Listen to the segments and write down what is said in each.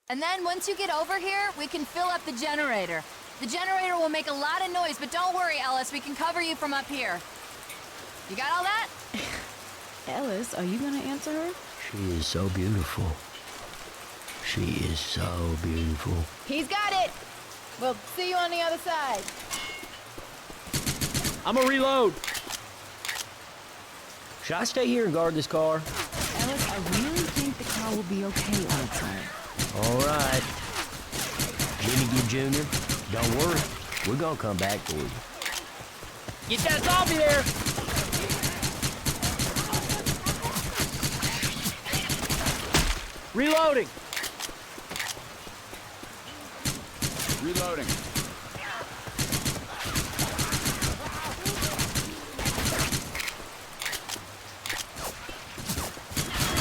And then once you get over here, we can fill up the generator. The generator will make a lot of noise, but don't worry, Ellis. We can cover you from up here. You got all that? Ellis, are you gonna answer her? She is so beautiful. She is so beautiful. He's got it! We'll see you on the other side. I'm gonna reload. Should I stay here and guard this car? Ellis, I really think the car will be okay on its own. All right. Jimmy G. Jr., don't worry. We're gonna come back for you. Get that zombie there! Reloading! Reloading.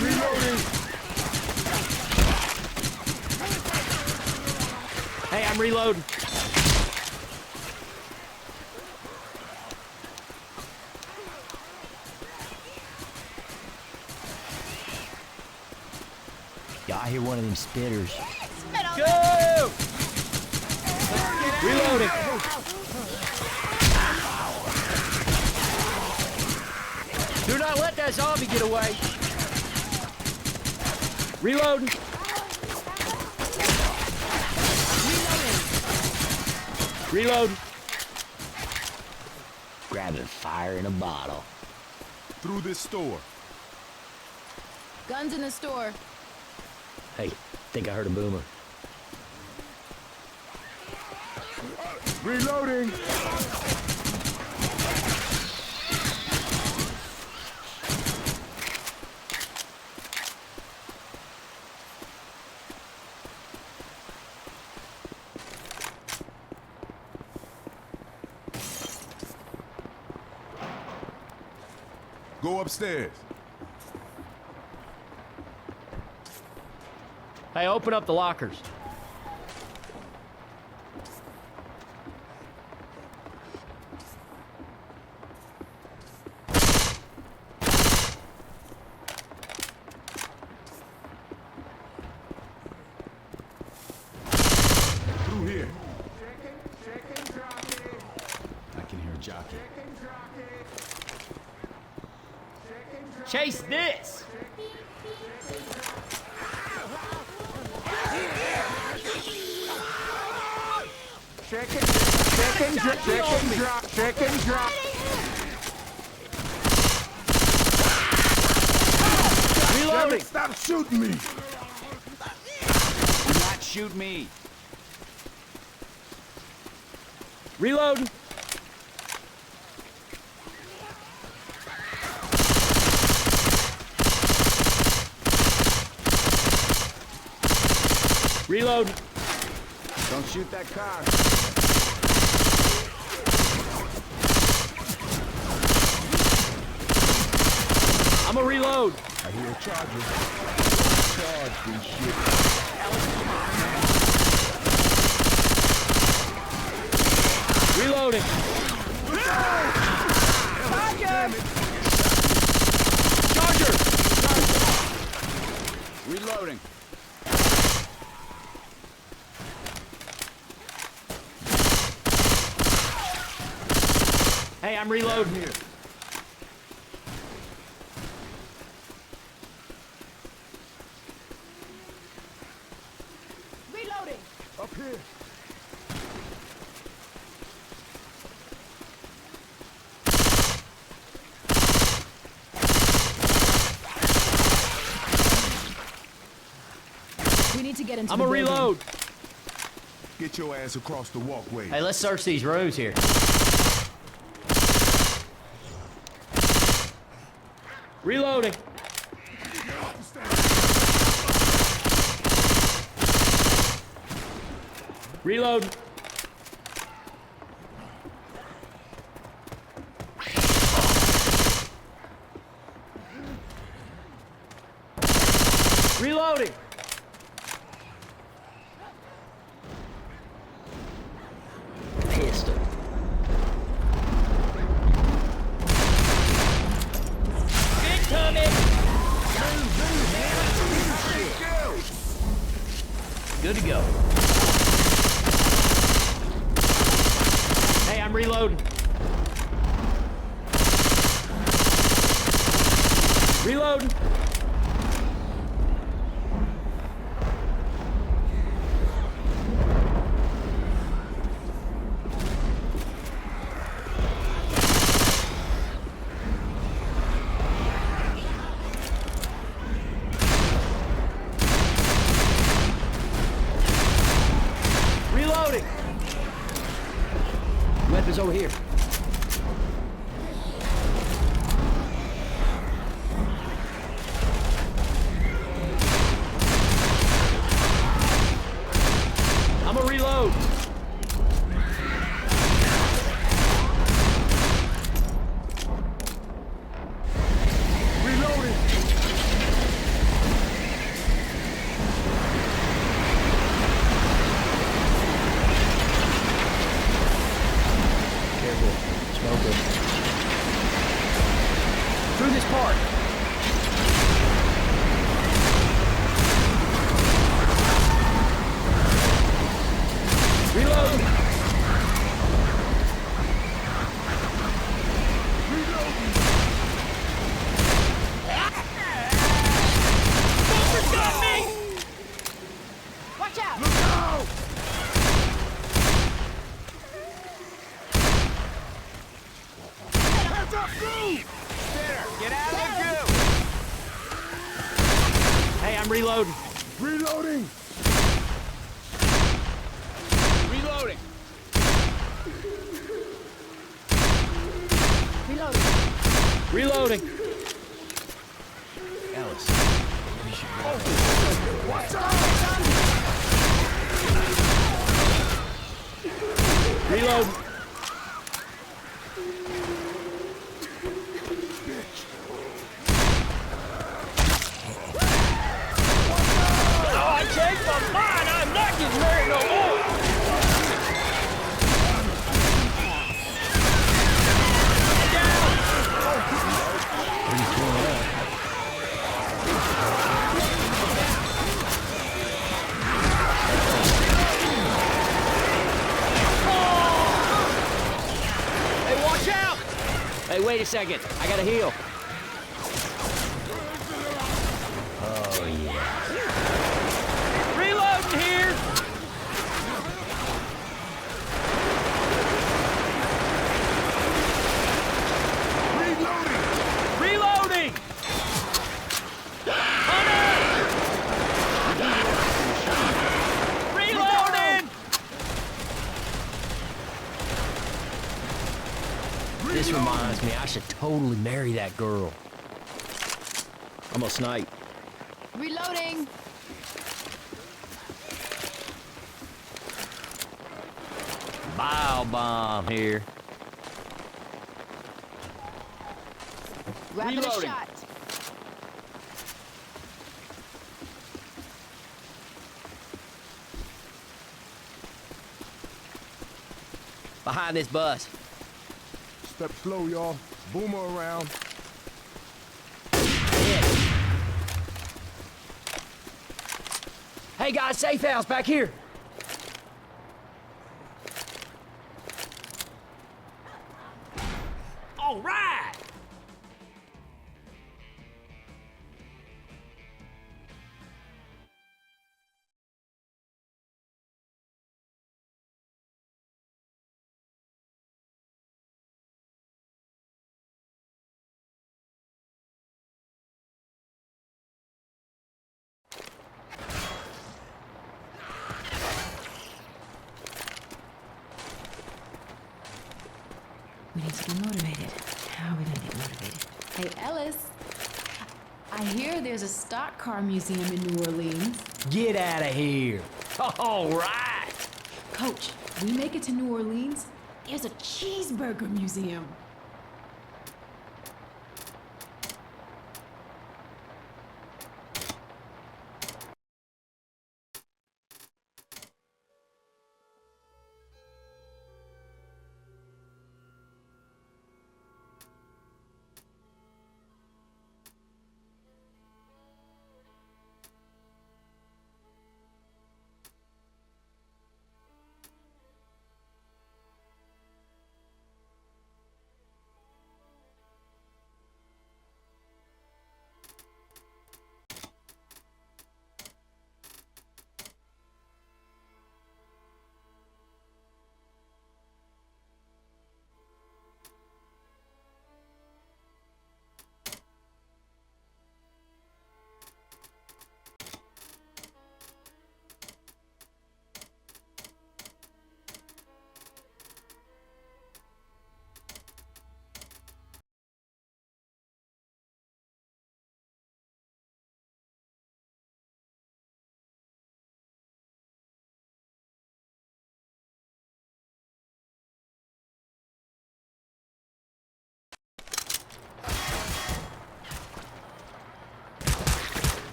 Reloading. Hey, I'm reloading. Yeah, I hear one of them spitters. Go! Reloading. Do not let that zombie get away. Reloading. Reload. Grabbing fire in a bottle. Through this store. Guns in the store. Hey, think I heard a boomer. Reloading. Go upstairs. Hey, open up the lockers. Through here. I can hear a jockey. Chase this! Chicken drop. Reloading! Stop shooting me. Do not shoot me. Reloading! Reload! Don't shoot that car. I'm a reload! I hear a charger. Charge this shit. Reloading! Charger! Reloading. Hey, I'm reloading here. Reloading! Up here. We need to get into I'm the a building. reload! Get your ass across the walkway. Hey, let's search these rooms here. Reloading! Reload! Reloading! Pistol. Incoming! Reloading. Reloading. Reloading. Weapons over here. I'm gonna reload. Reloading. Careful. Smoker. Through this part. Reload. Smoker's got me! Watch out! Look out! Heads up, move! Spitter, get out of the goo! Hey, I'm reloading. Reloading! Reloading. Reloading. Alice. Reload. Oh, I changed my mind. I'm not getting married no more. Hey, watch out! Hey, wait a second. I gotta heal. Oh, yeah. Reloading here! Reloading! Hunter! Reloading! This reminds me, I should totally marry that girl. I'm a snipe. Reloading! Bile bomb here. Grabbing a Reloading. shot. Behind this bus. Step slow, y'all. Boomer around. Hey guys, safe house back here. All right. We need to be motivated. How are we gonna get motivated? Hey, Ellis. I hear there's a stock car museum in New Orleans. Get out of here. All right. Coach, we make it to New Orleans, there's a cheeseburger museum.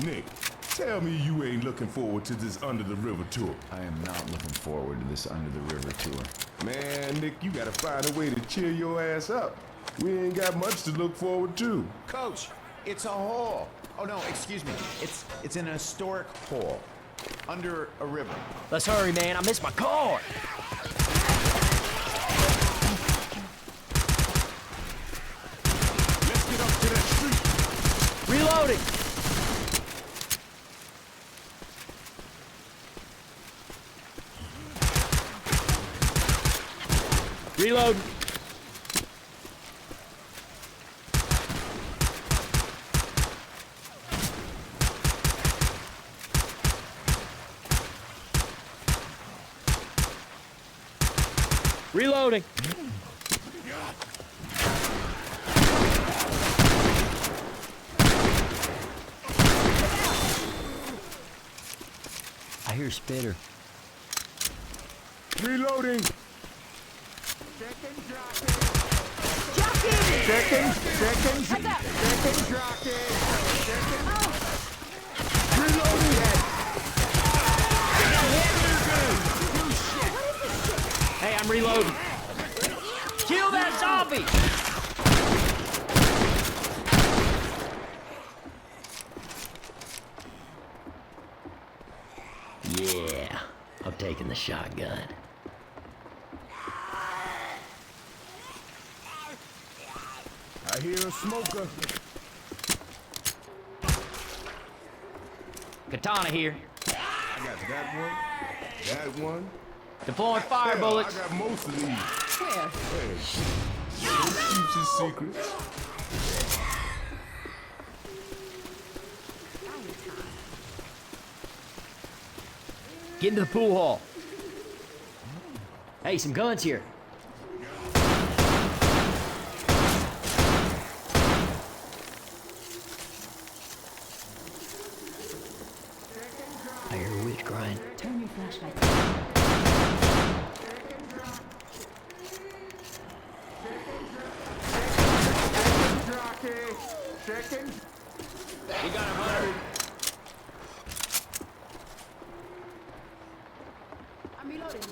Nick, tell me you ain't looking forward to this Under the River tour. I am not looking forward to this Under the River tour. Man, Nick, you gotta find a way to cheer your ass up. We ain't got much to look forward to. Coach, it's a hole. Oh no, excuse me. It's an historic hole under a river. Let's hurry, man. I missed my car. Let's get up to that street. Reloading. Reload. Reloading. I hear Spitter. Reloading. Hey, I'm reloading. Kill that zombie! Yeah, I'm taking the shotgun. I hear a smoker. Katana here. I got that one. Deploying fire Hell, bullets. I got most of these. Where? Hey, who keeps his secrets? Get into the pool hall. Hey, some guns here. I hear a witch crying. Turn your flashlight. You got 100. I'm reloading.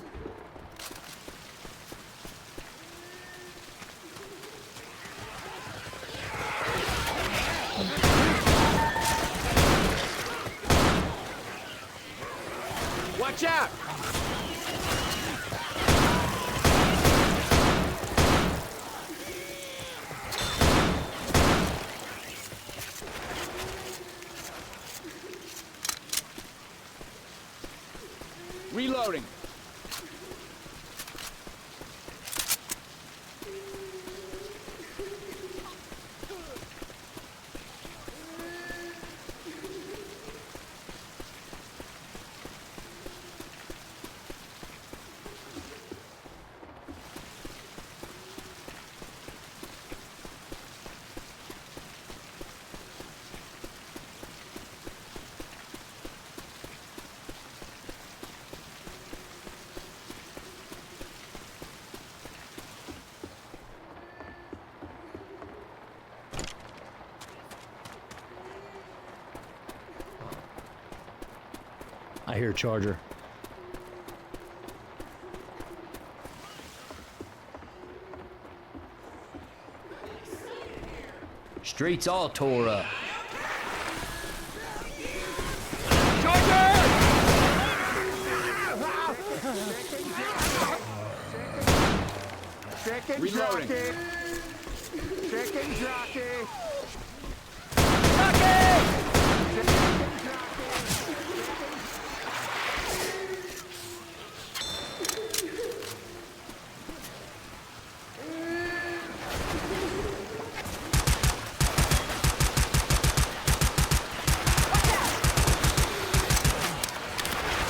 Watch out! Reloading. I hear a charger. Streets all tore up. Reloading.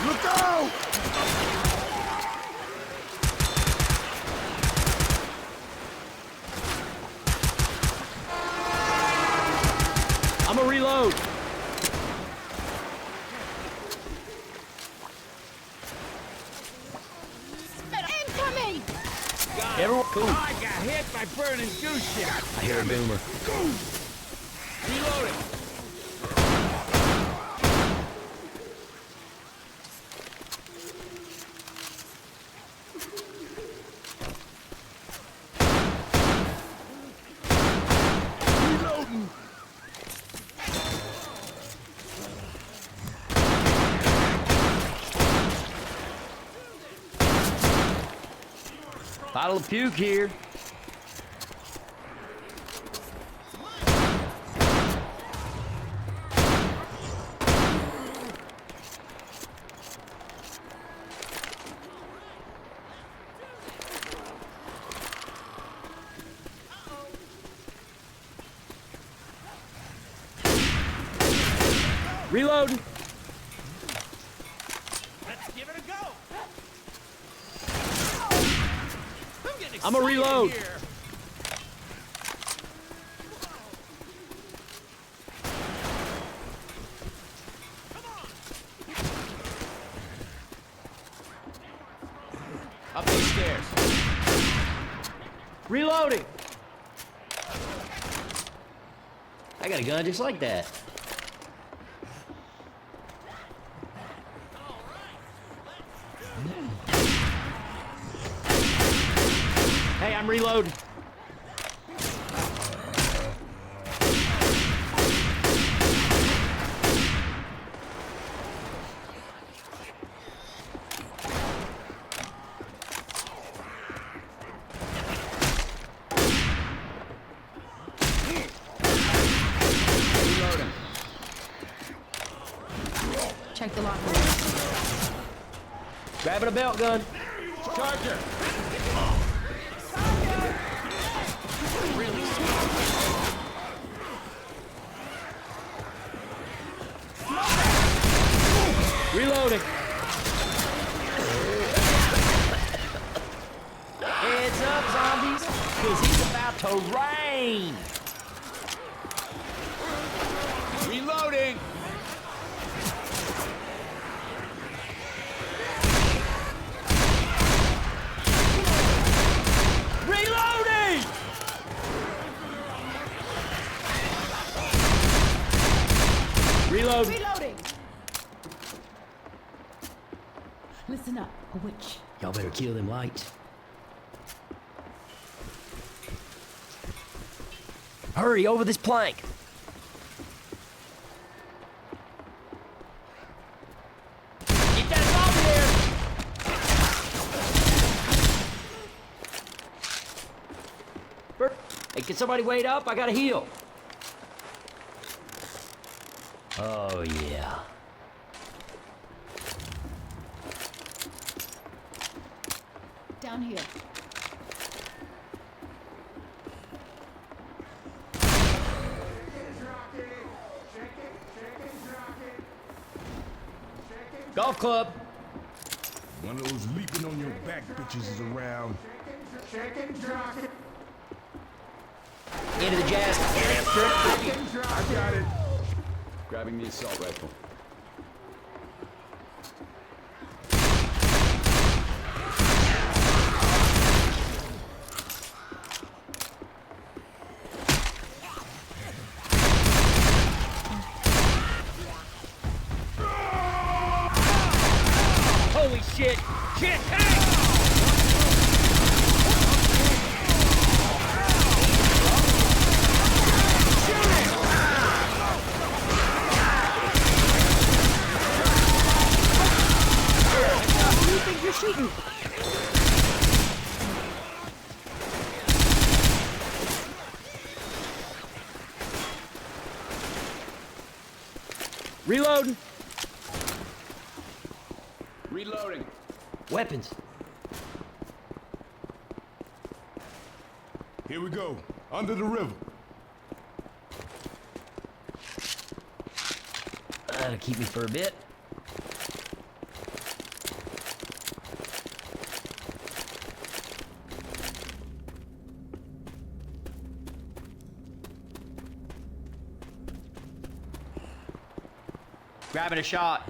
Look out! I'm gonna reload. Incoming! Everyone, cool. Oh, I got hit by burning goose shit. I hear a boomer. Reloading. Bottle of puke here. Reload. Let's give it a go. I'm a reload. Here. Up these stairs. Reloading. I got a gun just like that. Hey, I'm reloading. Reloading. Check the locker room. Grabbing a belt gun. Charger. Reloading. Heads up, zombies, because he's about to rain. Reloading! Reloading! Reload. Reloading! Listen up, a witch. Y'all better kill them lights. Hurry, over this plank. Get that zombie there! Hey, can somebody wait up? I gotta heal. Oh, yeah. Down here. Golf club. One of those leaping on your back bitches is around. Into the jazz. I got it. Grabbing the assault rifle. Holy shit! Shit! Hey! Who do you think you're shooting? Reloading. Reloading. Weapons. Here we go. Under the river. That'll keep me for a bit. Grabbing a shot.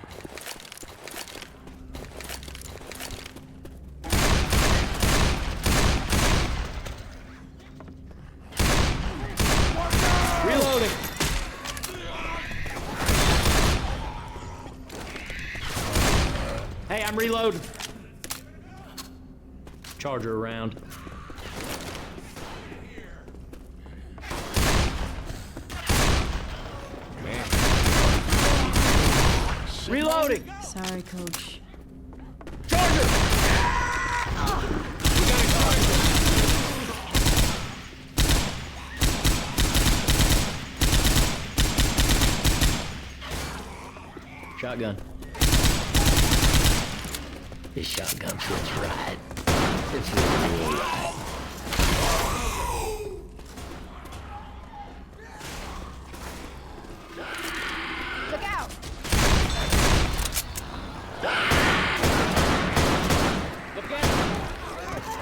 Reloading. Hey, I'm reloading. Charger around. Reloading. Sorry, coach. Charger. We got a charger. Shotgun. This shotgun feels right. It feels real right. Look out! Look out!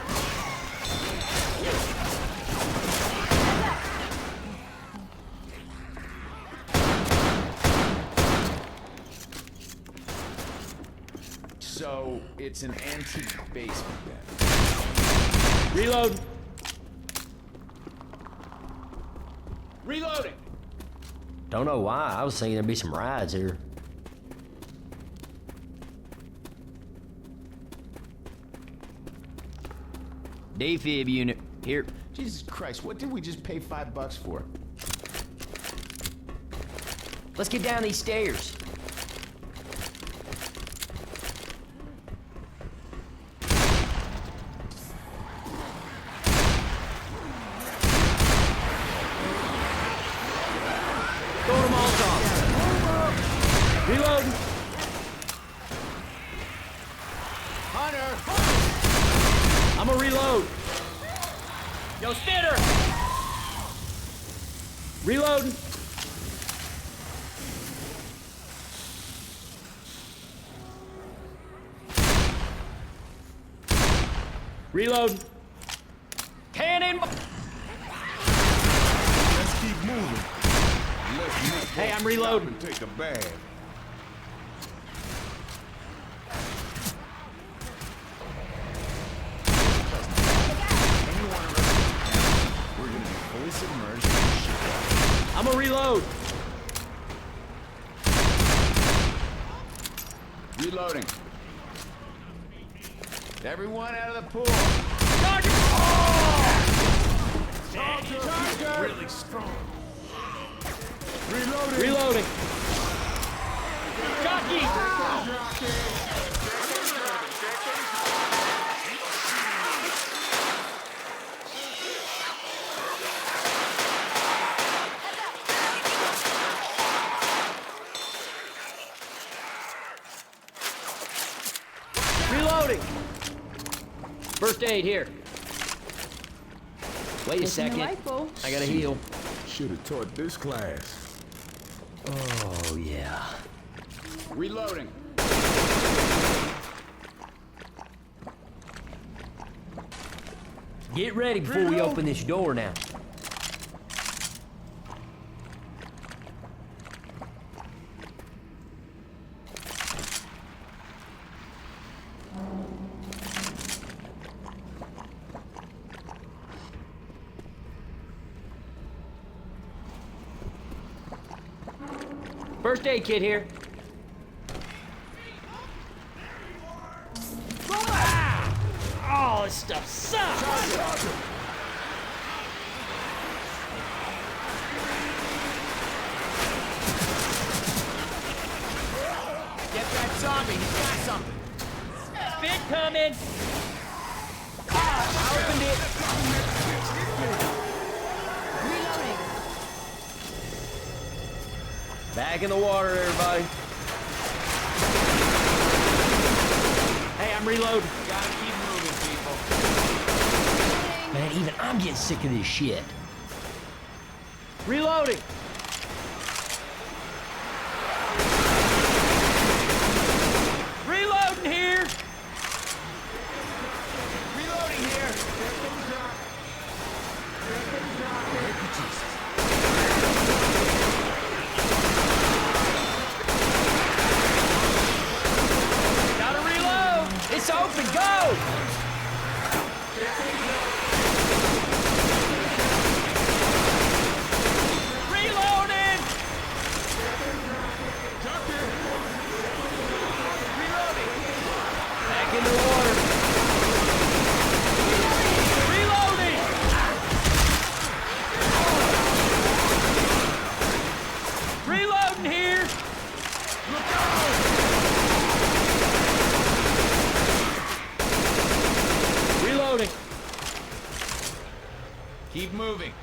So it's an antique basement then. Reload! Reloading! Don't know why. I was thinking there'd be some rides here. Defib unit. Here. Jesus Christ, what did we just pay $5 for? Let's get down these stairs. Throw them all off. Reloading. Hunter! I'm gonna reload. Yo, Spitter! Reloading. Reload. Cannon. Let's keep moving. Let Nick Hey, I'm stop reloading. and take a bath. Anyone arrested? We're gonna be fully submerged in shit. I'm gonna reload. Reloading. Everyone out of the pool! Really strong. Reloading. Reloading. Jockey. Reloading. First aid here. Wait a Taking second. the rifle. I gotta heal. Should have taught this class. Oh, yeah. Reloading. Get ready before we open this door now. First aid kit here. Ah! Oh, this stuff sucks. Get that zombie, he's got something! Fit coming. I opened it. Reloading. Back in the water, everybody. Hey, I'm reloading. Gotta keep moving, people. Man, even I'm getting sick of this shit. Reloading. Reloading here. Reloading here! Gotta reload. It's open. Go. Reloading. Back in the water. Reloading. Reloading here. Reloading. Keep moving.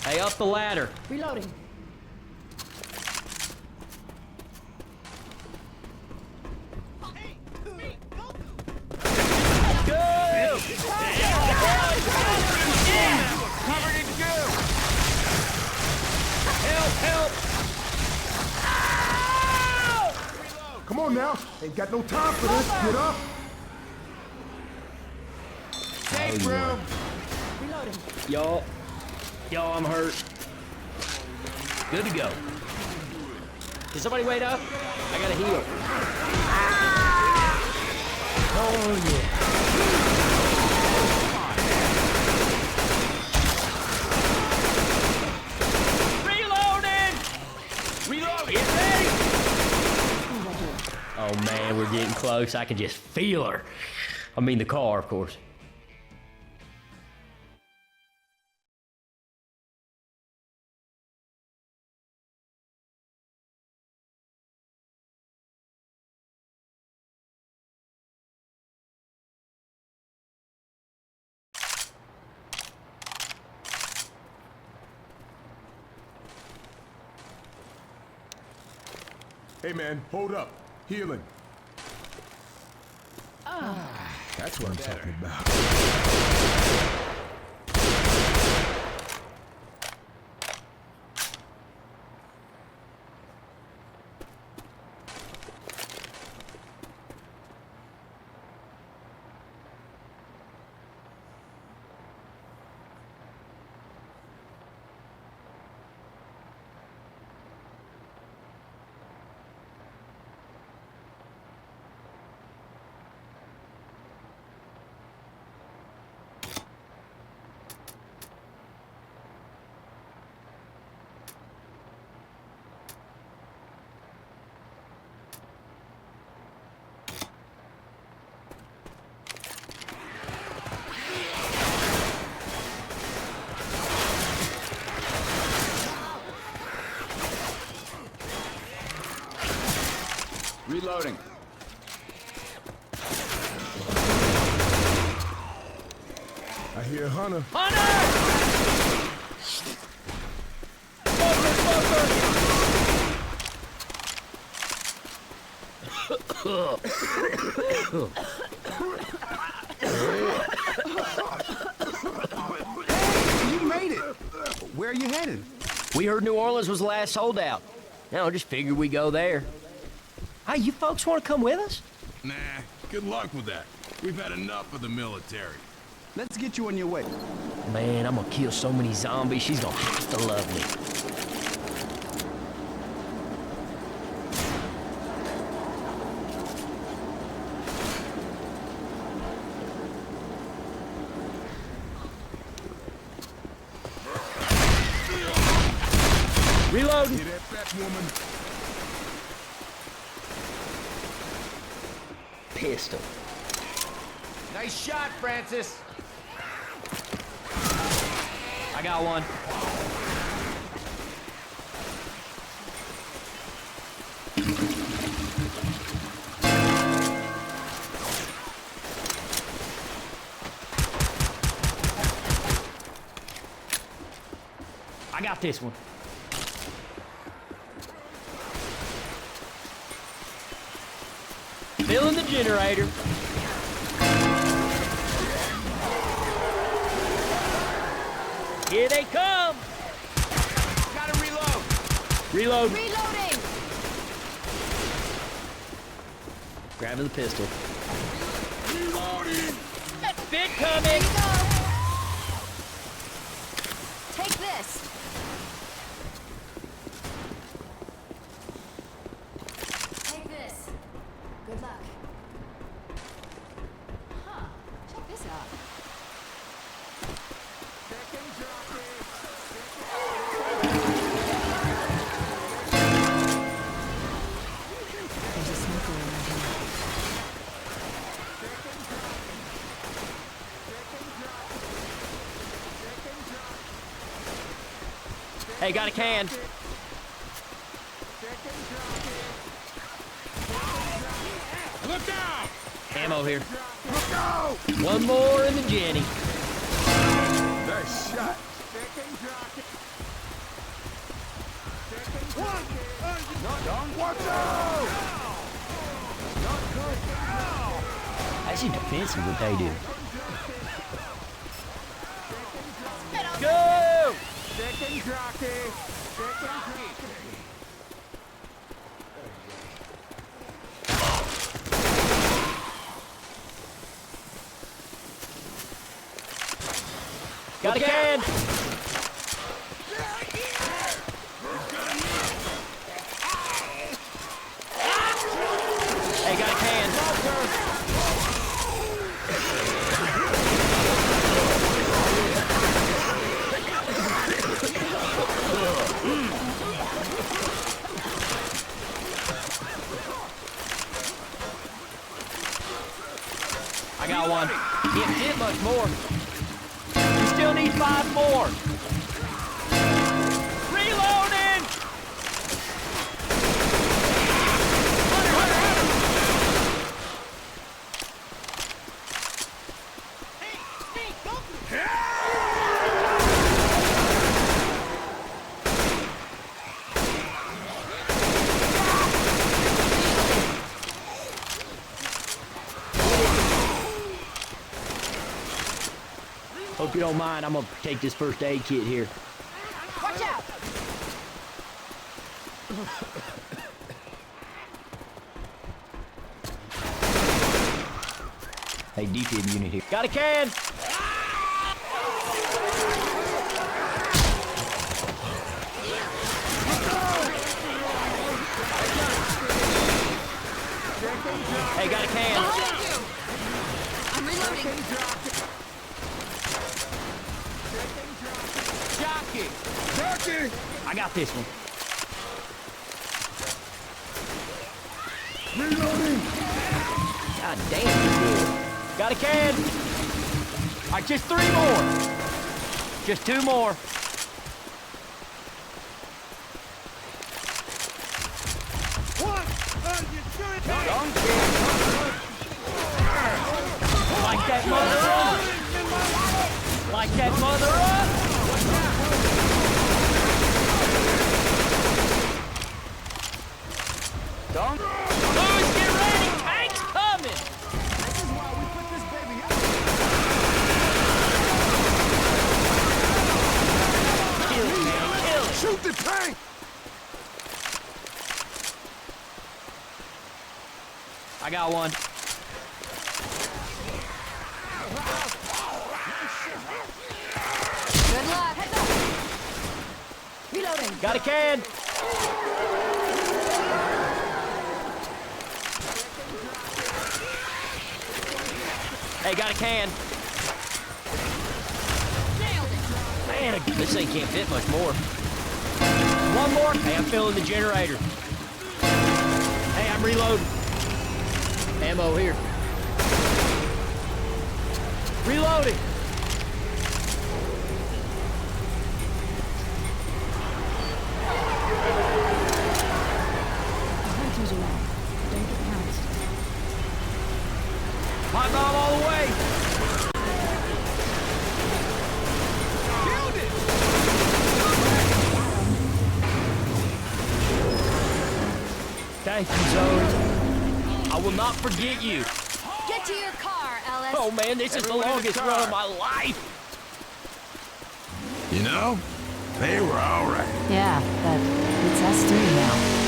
Hey, up the ladder. Reloading. Go! Covered in goo! Help! Come on now. Ain't got no time for this. Get up. Safe room. Reloading. Y'all, I'm hurt. Good to go. Can somebody wait up? I gotta heal. Oh, yeah. Reloading! Get ready! Oh, man, we're getting close. I can just feel her. I mean, the car, of course. Hey, man, hold up. Healing. That's what I'm talking about. Reloading. I hear Hunter. You made it. Where are you headed? We heard New Orleans was the last holdout. Now I just figured we go there. Hey, you folks want to come with us? Nah, good luck with that. We've had enough of the military. Let's get you on your way. Man, I'm gonna kill so many zombies, she's gonna have to love me. Reloading. Hear that, fat woman? Pistol. Nice shot, Francis. I got one. I got this one. Filling the generator. Here they come! Gotta reload. Reload. Reloading! Grabbing the pistol. Reloading! That fit Here coming! you go. Take this. Take this. Good luck. Huh. Check this out. There's a smoker around here. Hey, got a can. Look out! Ammo here. Look out! One more in the Jenny. Nice shot. Actually defensive what they do. Go! Second jockey. Second jockey. Got a can! Hey, got a can. I got one. Can't fit much more. We still need 5 more. Reloading! Hope you don't mind. I'm gonna take this first aid kit here. Watch out! Hey, defib unit here. Got a can! Hey, got a can. I'm reloading. Jockey. Jockey! I got this one. Reloading! God damn, you good. Got a can. All right, just 3 more. Just 2 more. What are you doing? Like that mother up. Like that mother up. Don't. Louis, get ready. Tank's coming. This is why we put this baby up. Kill it, man. Kill it. Shoot the tank! I got one. Good luck. Heads up. Reloading. Got a can. Hey, got a can. Nailed it. Man, this thing can't fit much more. One more. Hey, I'm filling the generator. Hey, I'm reloading. Ammo here. Reloading. The hunters are out. Don't get pounced. Hot bomb all the way. Killed it. Thank you, Zoe. I will not forget you. Get to your car, Ellis. Oh man, this is the Everyone in the longest car. run of my life. You know, they were all right. Yeah, but it's us 3 now.